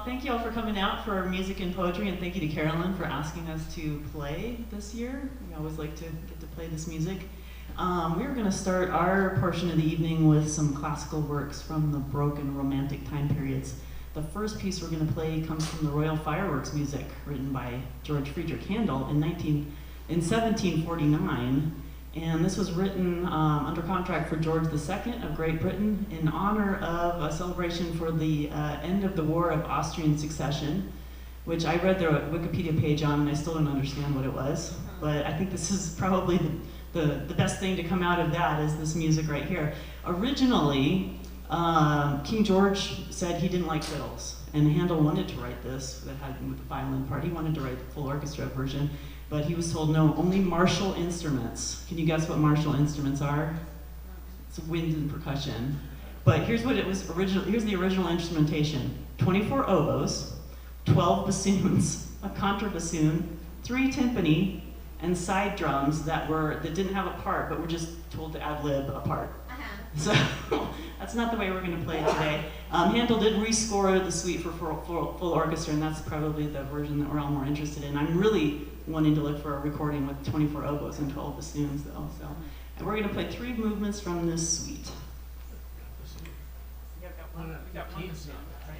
Thank you all for coming out for music and poetry, and thank you to Carolyn for asking us to play this year. We always like to get to play this music. We're going to start our portion of the evening with some classical works from the Baroque and Romantic time periods. The first piece we're going to play comes from the Royal Fireworks music, written by George Friedrich Handel in 1749. And this was written under contract for George II of Great Britain in honor of a celebration for the end of the War of Austrian Succession, which I read the Wikipedia page on and I still don't understand what it was. But I think this is probably the best thing to come out of that is this music right here. Originally, King George said he didn't like fiddles, and Handel wanted to write this that had with the violin part. He wanted to write the full orchestra version. But he was told, no, only martial instruments. Can you guess what martial instruments are? It's wind and percussion. But here's what it was originally. Here's the original instrumentation. 24 oboes, 12 bassoons, a contrabassoon, 3 timpani, and side drums that didn't have a part, but were just told to ad-lib a part. So that's not the way we're going to play it today. Handel did rescore the suite for full orchestra, and that's probably the version that we're all more interested in. I'm really wanting to look for a recording with 24 oboes and 12 bassoons, though. So, and we're going to play 3 movements from this suite. We got one bassoon, right?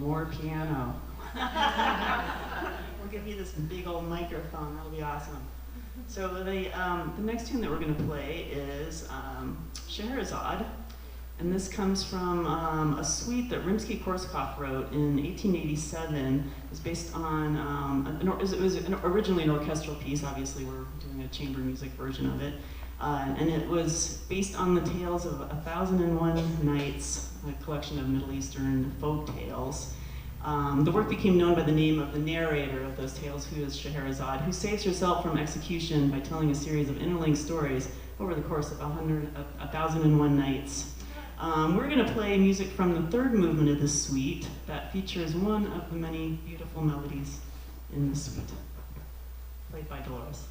more piano. We'll give you this big old microphone, that'll be awesome. So the next tune that we're going to play is Scheherazade, and this comes from a suite that Rimsky-Korsakov wrote in 1887. It was based on, it was originally an orchestral piece. Obviously we're doing a chamber music version of it. And it was based on the tales of 1001 Nights, a collection of Middle Eastern folk tales. The work became known by the name of the narrator of those tales, who is Scheherazade, who saves herself from execution by telling a series of interlinked stories over the course of 1001 Nights. We're going to play music from the third movement of this suite that features one of the many beautiful melodies in the suite, played by Dolores.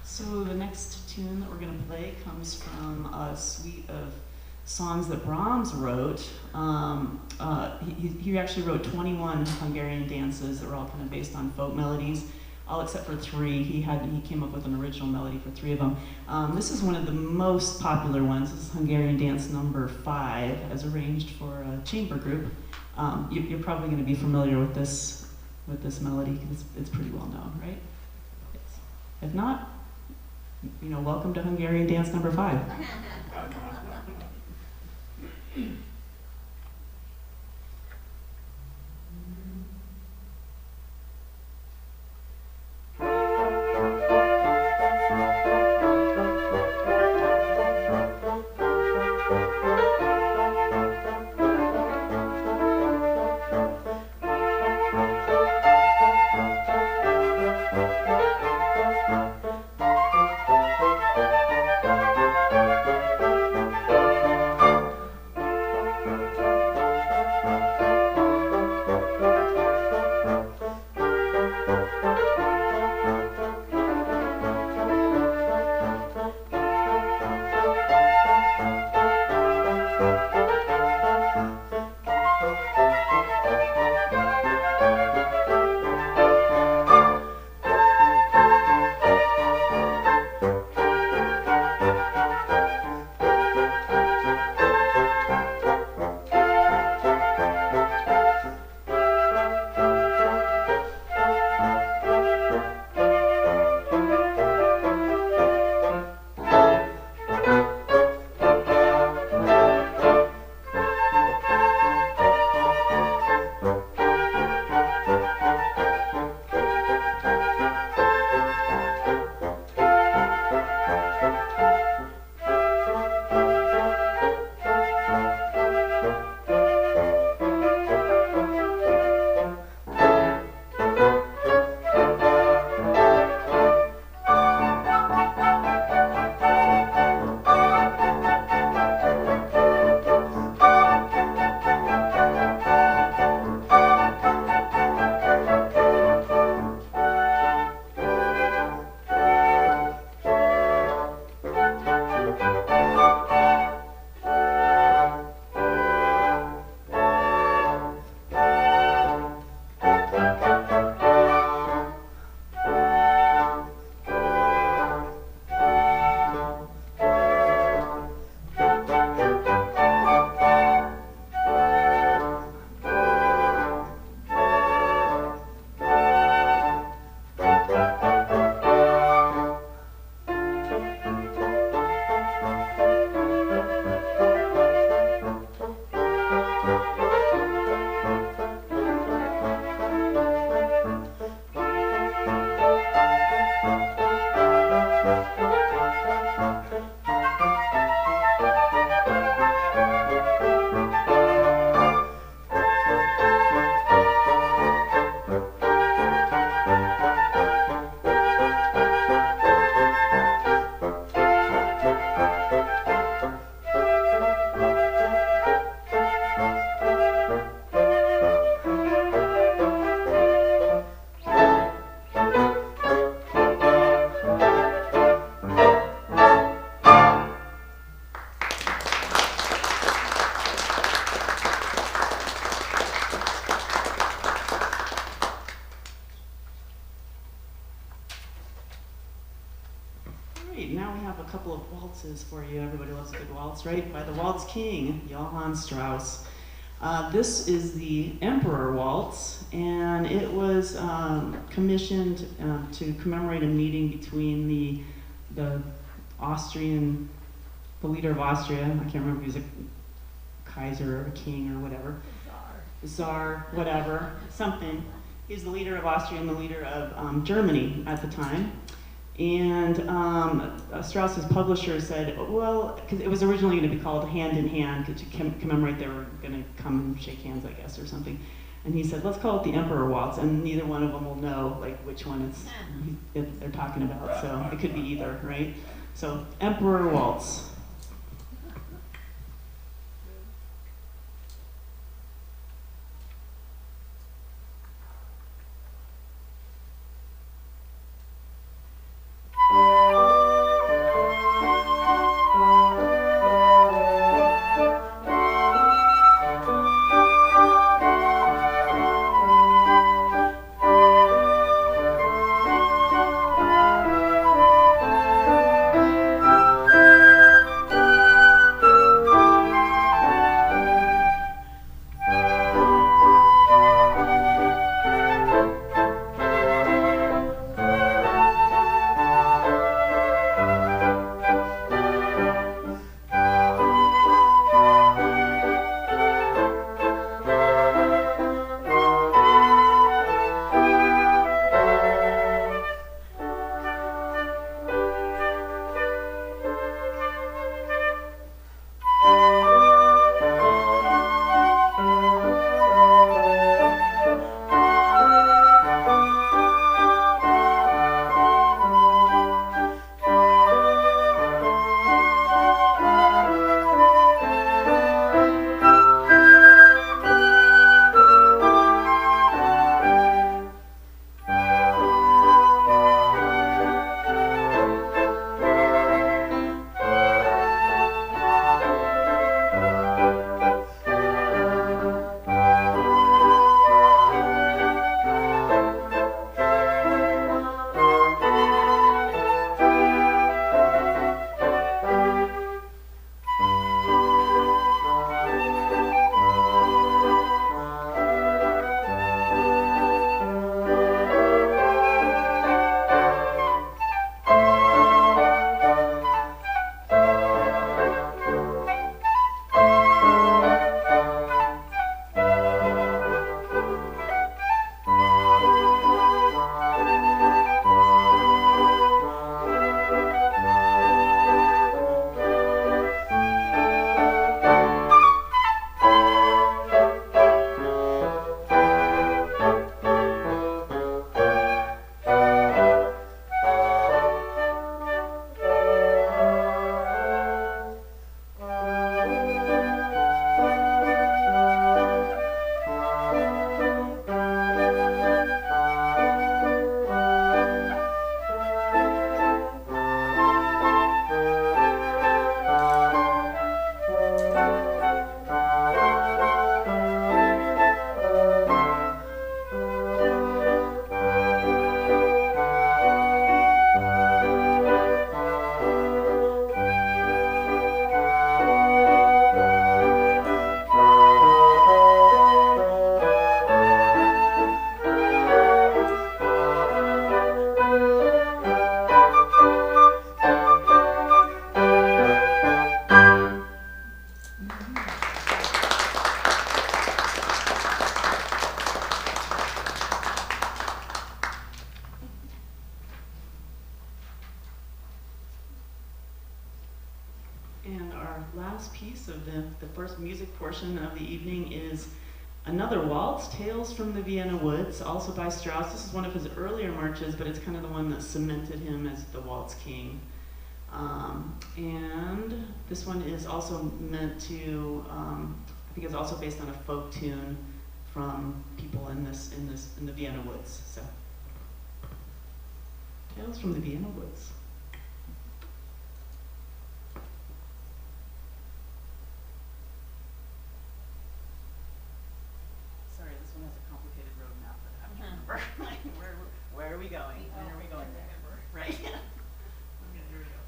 So the next tune that we're going to play comes from a suite of songs that Brahms wrote. He actually wrote 21 Hungarian dances that were all kind of based on folk melodies, all except for 3. He came up with an original melody for 3 of them. This is one of the most popular ones. This is Hungarian dance number 5, as arranged for a chamber group. You're probably going to be familiar with this melody because it's pretty well known, right? If not, welcome to Hungarian dance number 5. a couple of waltzes for you. Everybody loves a good waltz, right? By the Waltz King, Johann Strauss. This is the Emperor Waltz, and it was commissioned to commemorate a meeting between the Austrian, the leader of Austria. I can't remember if he was a Kaiser or a king or whatever. Czar, whatever, something. He's the leader of Austria and the leader of Germany at the time. And Strauss's publisher said, well, because it was originally going to be called Hand in Hand, to commemorate they were going to come and shake hands, I guess, or something. And he said, let's call it the Emperor Waltz, and neither one of them will know like which one they're talking about. So it could be either, right? So Emperor Waltz. And our last piece of the first music portion of the evening is another waltz, Tales from the Vienna Woods, also by Strauss. This is one of his earlier marches, but it's kind of the one that cemented him as the waltz king. And this one is also meant to, I think it's also based on a folk tune from people in the Vienna Woods. So, Tales from the Vienna Woods. Sorry, this one has a complicated road map that I have to remember. Like, where are we going? When are we going there? Right? Okay, here we go.